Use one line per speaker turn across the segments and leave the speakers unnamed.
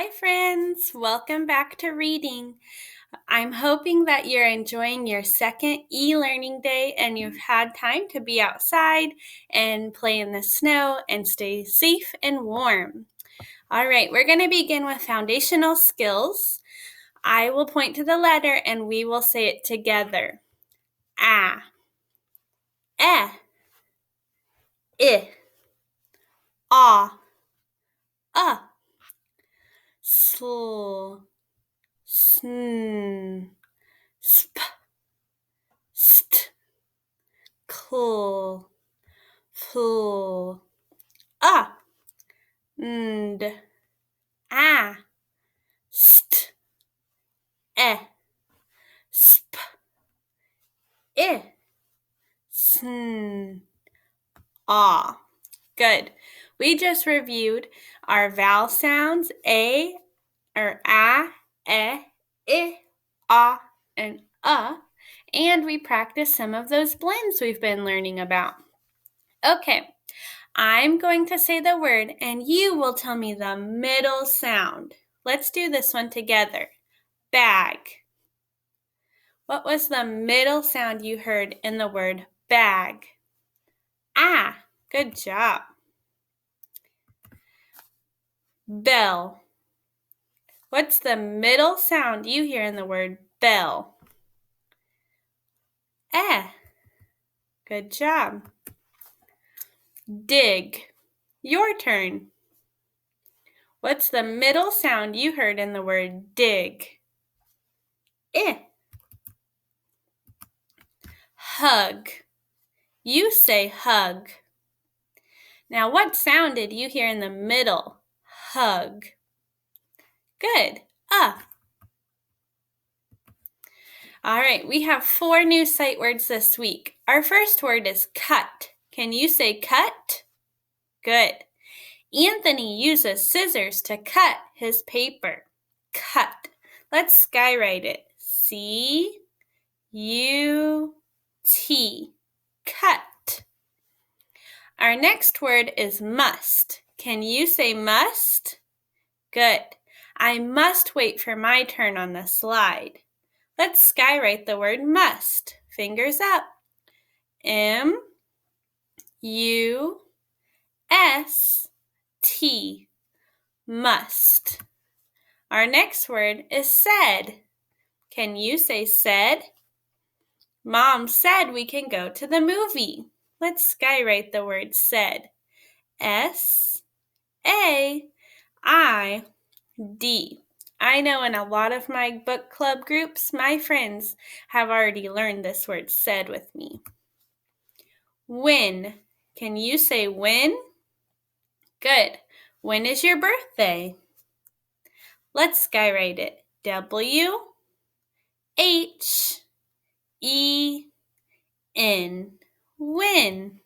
Hi, friends. Welcome back to reading. I'm hoping that you're enjoying your second e-learning day and you've had time to be outside and play in the snow and stay safe and warm. All right, we're going to begin with foundational skills. I will point to the letter and we will say it together. A, I, A, sl, sn, sp, st, cl, fl, nd, a, st, sp, sn, a. Good. We just reviewed our vowel sounds a, or a, I, a, and and we practiced some of those blends we've been learning about. Okay, I'm going to say the word and you will tell me the middle sound. Let's do this one together. Bag. What was the middle sound you heard in the word bag? Ah, good job. Bell. What's the middle sound you hear in the word bell? Good job. Dig. Your turn. What's the middle sound you heard in the word dig? Hug. You say hug. Now, what sound did you hear in the middle? Hug. Good. All right, we have 4 new sight words this week. Our first word is cut. Can you say cut? Good. Anthony uses scissors to cut his paper. Cut. Let's skywrite it. C-U-T. Cut. Our next word is must. Can you say must? Good. I must wait for my turn on the slide. Let's skywrite the word must. Fingers up. M-U-S-T. Must. Our next word is said. Can you say said? Mom said we can go to the movie. Let's skywrite the word said. S-A-I-D. I know in a lot of my book club groups, my friends have already learned this word said with me. When. Can you say when? Good. When is your birthday? Let's skywrite it. W-H-E-N. When.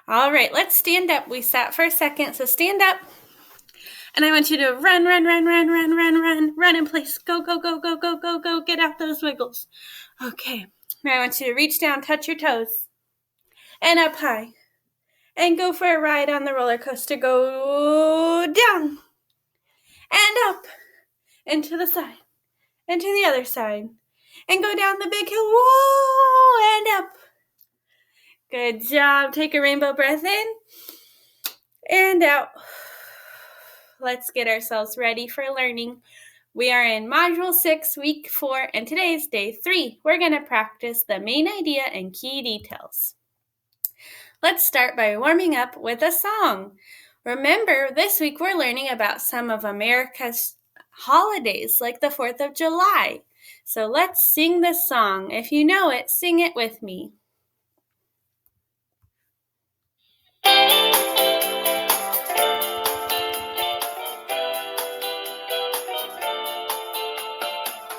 All right, let's stand up. We sat for a second, so stand up. And I want you to run in place. Go. Get out those wiggles. Okay. Now I want you to reach down, touch your toes. And up high. And go for a ride on the roller coaster. Go down. And up. And to the side. And to the other side. And go down the big hill. Whoa! And up. Good job. Take a rainbow breath in. And out. Let's get ourselves ready for learning. We are in Module 6, Week 4, and today is Day 3. We're going to practice the main idea and key details. Let's start by warming up with a song. Remember, this week we're learning about some of America's holidays, like the 4th of July. So let's sing this song. If you know it, sing it with me.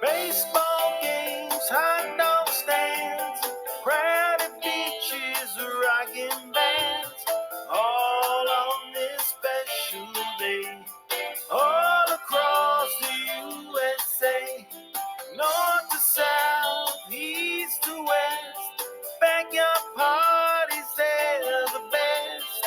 Baseball games, hot dog stands, crowded beaches, rocking bands, all on this special day, all across the USA, north to south, east to west, backyard parties, they're the best,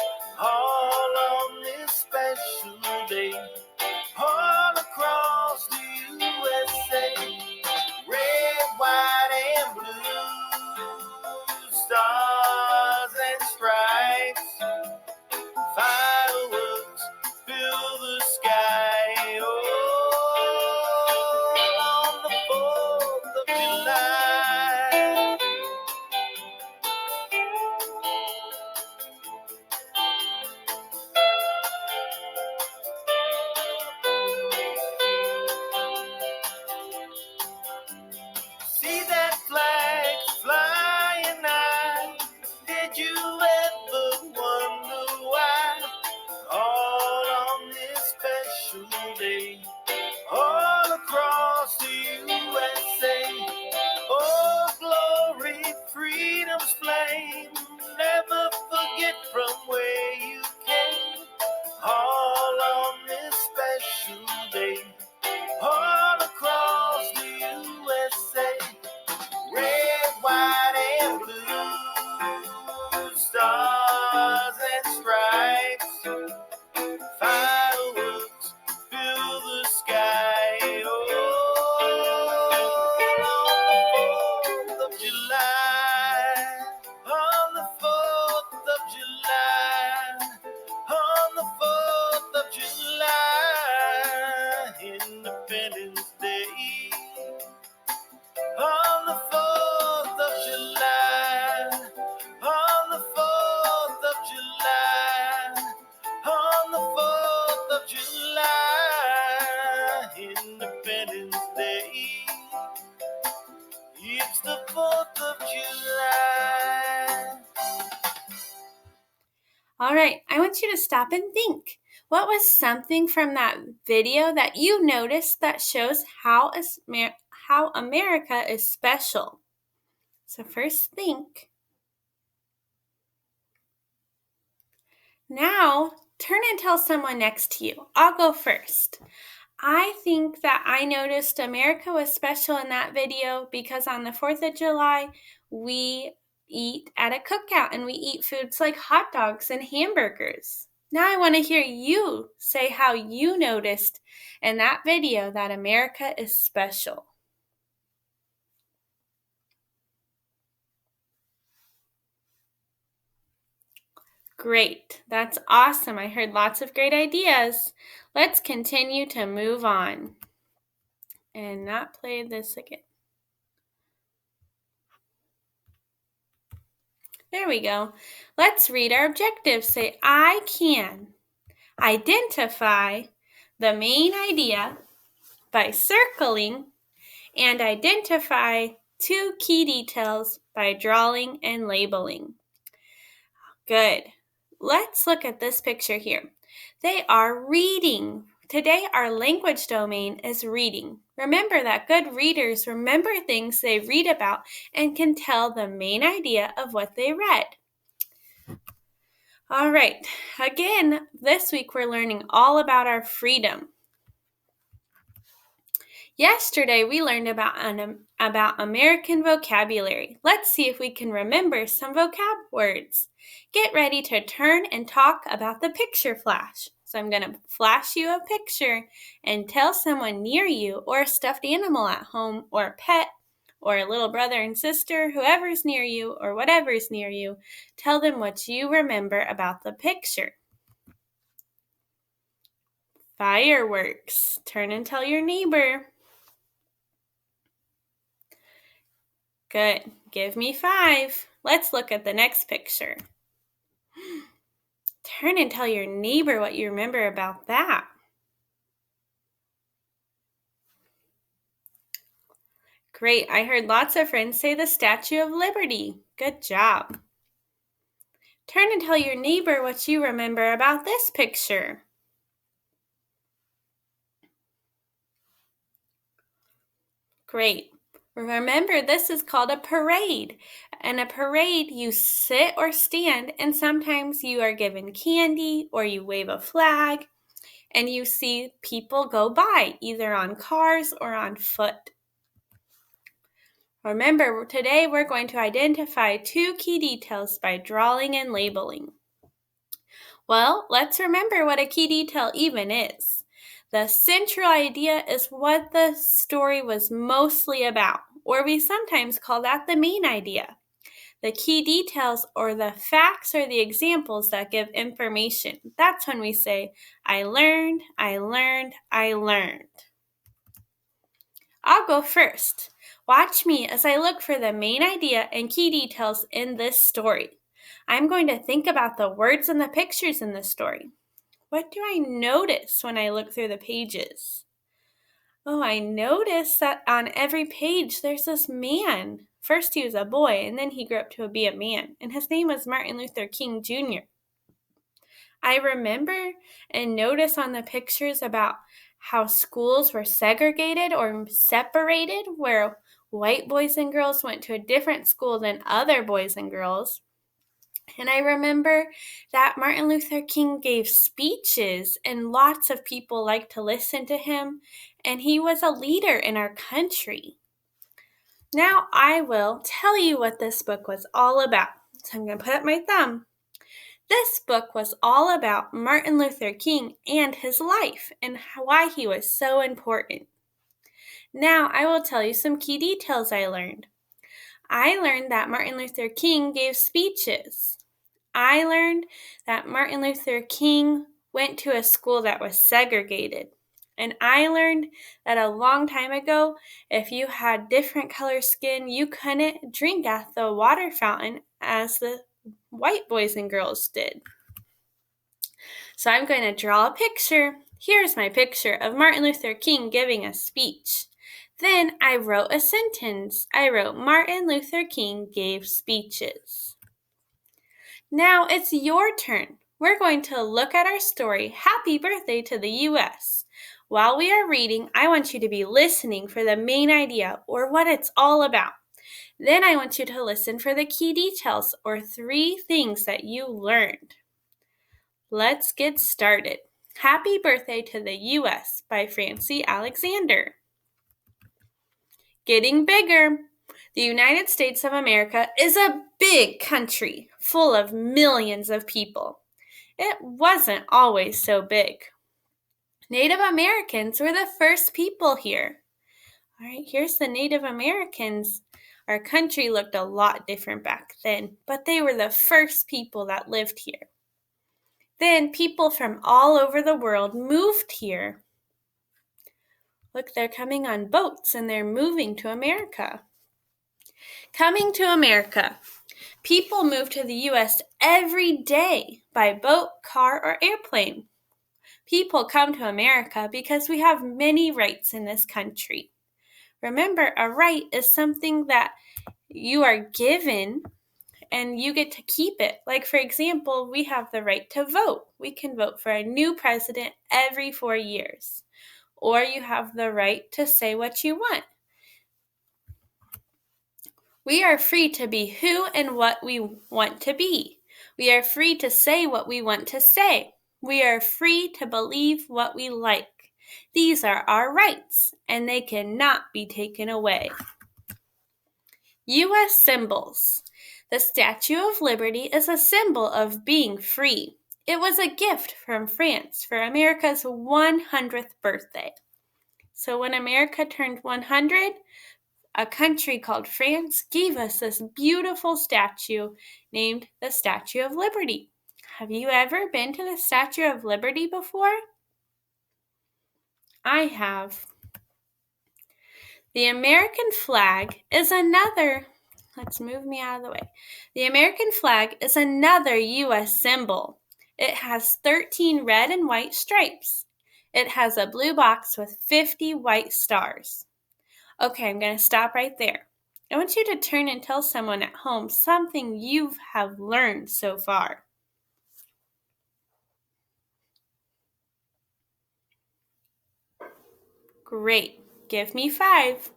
All right, I want you to stop and think. What was something from that video that you noticed that shows how America is special? So first think. Now, turn and tell someone next to you. I'll go first. I think that I noticed America was special in that video because on the 4th of July, we eat at a cookout and we eat foods like hot dogs and hamburgers. Now I want to hear you say how you noticed in that video that America is special. Great, that's awesome. I heard lots of great ideas. Let's continue to move on and not play this again. There we go. Let's read our objectives. Say, I can identify the main idea by circling and identify 2 key details by drawing and labeling. Good. Let's look at this picture here. They are reading. Today, our language domain is reading. Remember that good readers remember things they read about and can tell the main idea of what they read. All right, again, this week we're learning all about our freedom. Yesterday, we learned about American vocabulary. Let's see if we can remember some vocab words. Get ready to turn and talk about the picture flash. So I'm going to flash you a picture and tell someone near you or a stuffed animal at home or a pet or a little brother and sister, whoever's near you or whatever's near you, tell them what you remember about the picture. Fireworks. Turn and tell your neighbor. Good. Give me 5. Let's look at the next picture. Turn and tell your neighbor what you remember about that. Great. I heard lots of friends say the Statue of Liberty. Good job. Turn and tell your neighbor what you remember about this picture. Great. Remember, this is called a parade. In a parade, you sit or stand, and sometimes you are given candy or you wave a flag, and you see people go by, either on cars or on foot. Remember, today we're going to identify 2 key details by drawing and labeling. Well, let's remember what a key detail even is. The central idea is what the story was mostly about, or we sometimes call that the main idea. The key details or the facts or the examples that give information. That's when we say, I learned, I learned, I learned. I'll go first. Watch me as I look for the main idea and key details in this story. I'm going to think about the words and the pictures in this story. What do I notice when I look through the pages? Oh, I notice that on every page there's this man. First he was a boy, and then he grew up to be a man, and his name was Martin Luther King Jr. I remember and notice on the pictures about how schools were segregated or separated, where white boys and girls went to a different school than other boys and girls. And I remember that Martin Luther King gave speeches and lots of people liked to listen to him, and he was a leader in our country. Now I will tell you what this book was all about. So I'm going to put up my thumb. This book was all about Martin Luther King and his life and why he was so important. Now I will tell you some key details I learned. I learned that Martin Luther King gave speeches. I learned that Martin Luther King went to a school that was segregated. And I learned that a long time ago, if you had different color skin, you couldn't drink at the water fountain as the white boys and girls did. So I'm going to draw a picture. Here's my picture of Martin Luther King giving a speech. Then I wrote a sentence. I wrote, Martin Luther King gave speeches. Now it's your turn. we're going to look at our story, Happy Birthday to the U.S. While we are reading, I want you to be listening for the main idea or what it's all about. Then I want you to listen for the key details or 3 things that you learned. Let's get started. Happy Birthday to the U.S. by Francie Alexander. Getting bigger. The United States of America is a big country full of millions of people. It wasn't always so big. Native Americans were the first people here. All right, here's the Native Americans. Our country looked a lot different back then, but they were the first people that lived here. Then people from all over the world moved here. Look, they're coming on boats and they're moving to America. Coming to America. People move to the U.S. every day by boat, car, or airplane. People come to America because we have many rights in this country. Remember, a right is something that you are given and you get to keep it. Like, for example, we have the right to vote. We can vote for a new president every 4 years. Or you have the right to say what you want. We are free to be who and what we want to be. We are free to say what we want to say. We are free to believe what we like. These are our rights, and they cannot be taken away. U.S. symbols. The Statue of Liberty is a symbol of being free. It was a gift from France for America's 100th birthday. So when America turned 100, a country called France gave us this beautiful statue named the Statue of Liberty. Have you ever been to the Statue of Liberty before? I have. The American flag is another, let's move me out of the way. The American flag is another U.S. symbol. It has 13 red and white stripes. It has a blue box with 50 white stars. Okay, I'm going to stop right there. I want you to turn and tell someone at home something you have learned so far. Great. Give me 5.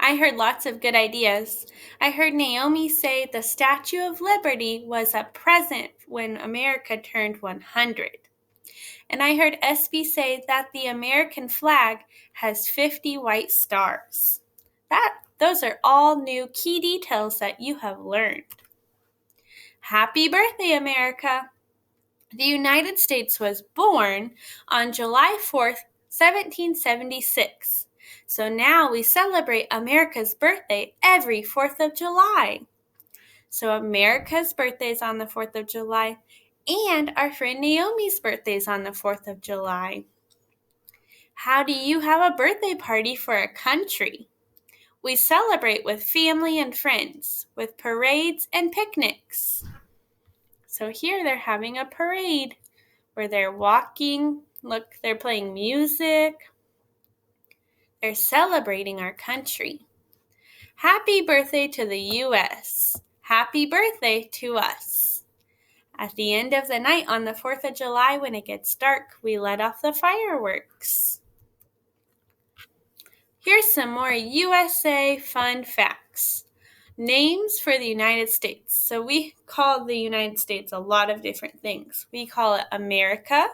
I heard lots of good ideas. I heard Naomi say the Statue of Liberty was a present when America turned 100. And I heard SB say that the American flag has 50 white stars. Those are all new key details that you have learned. Happy birthday, America! The United States was born on July 4th, 1776. So now we celebrate America's birthday every 4th of July. So America's birthday is on the 4th of July, and our friend Naomi's birthday is on the 4th of July. How do you have a birthday party for a country? We celebrate with family and friends, with parades and picnics. So here they're having a parade where they're walking. Look, they're playing music. They're celebrating our country. Happy birthday to the U.S. Happy birthday to us. At the end of the night on the 4th of July, when it gets dark, we let off the fireworks. Here's some more USA fun facts. Names for the United States. So we call the United States a lot of different things. We call it America.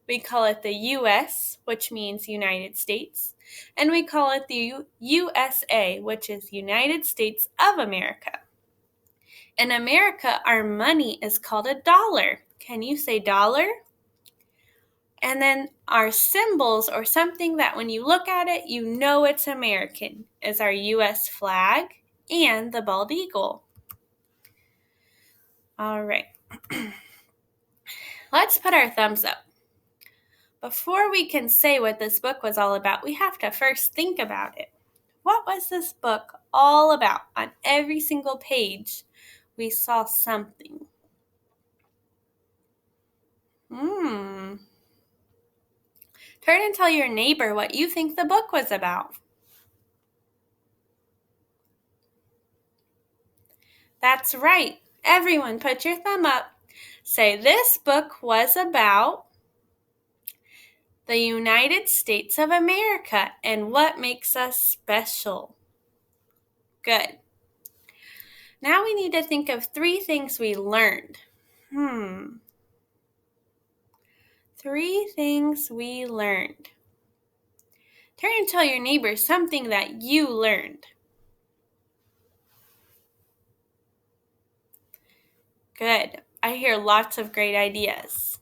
We call it the U.S., which means United States. And we call it the USA, which is United States of America. In America, our money is called a dollar. Can you say dollar? And then our symbols, or something that when you look at it, you know it's American, is our U.S. flag and the bald eagle. All right. Let's put our thumbs up. Before we can say what this book was all about, we have to first think about it. What was this book all about? On every single page, we saw something. Turn and tell your neighbor what you think the book was about. That's right. Everyone put your thumb up. Say, this book was about the United States of America and what makes us special. Good. Now we need to think of 3 things we learned. 3 things we learned. Turn and tell your neighbor something that you learned. Good. I hear lots of great ideas.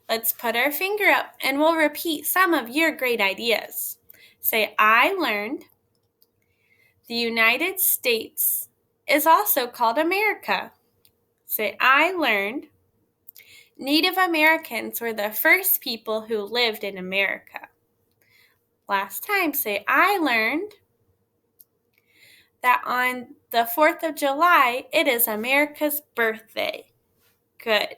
Let's put our finger up and we'll repeat some of your great ideas. Say, I learned the United States is also called America. Say, I learned Native Americans were the first people who lived in America. Last time, say, I learned that on the 4th of July, it is America's birthday. Good.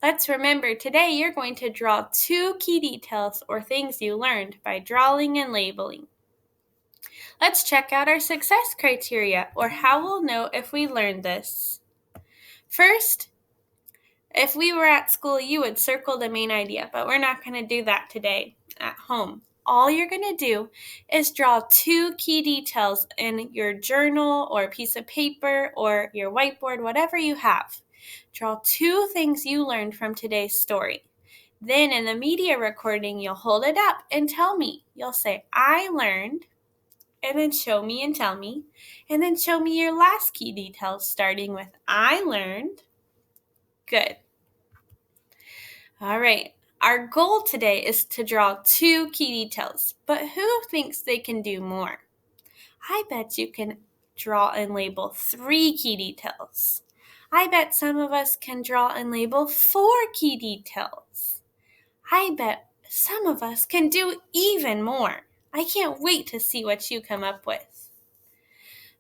Let's remember today you're going to draw 2 key details or things you learned by drawing and labeling. Let's check out our success criteria, or how we'll know if we learned this. First, if we were at school, you would circle the main idea, but we're not going to do that today at home. All you're going to do is draw 2 key details in your journal or piece of paper or your whiteboard, whatever you have. Draw 2 things you learned from today's story. Then in the media recording, you'll hold it up and tell me. You'll say, I learned, and then show me and tell me, and then show me your last key details, starting with I learned. Good. All right. Our goal today is to draw 2 key details, but who thinks they can do more? I bet you can draw and label 3 key details. I bet some of us can draw and label 4 key details. I bet some of us can do even more. I can't wait to see what you come up with.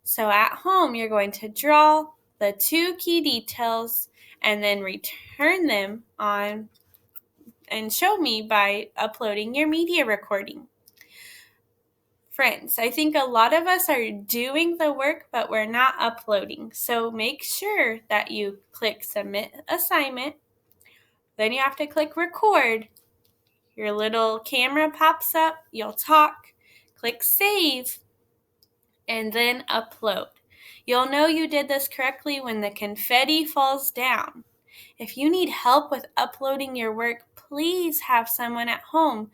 So at home, you're going to draw the 2 key details and then return them on and show me by uploading your media recording. Friends, I think a lot of us are doing the work, but we're not uploading. So make sure that you click Submit Assignment. Then you have to click Record. Your little camera pops up. You'll talk. Click Save. And then Upload. You'll know you did this correctly when the confetti falls down. If you need help with uploading your work, please have someone at home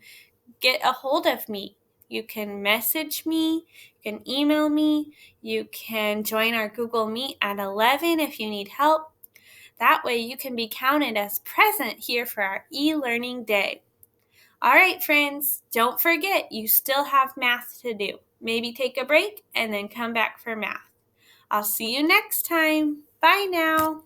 get a hold of me. You can message me, you can email me, you can join our Google Meet at 11 if you need help. That way you can be counted as present here for our e-learning day. All right, friends, don't forget you still have math to do. Maybe take a break and then come back for math. I'll see you next time. Bye now.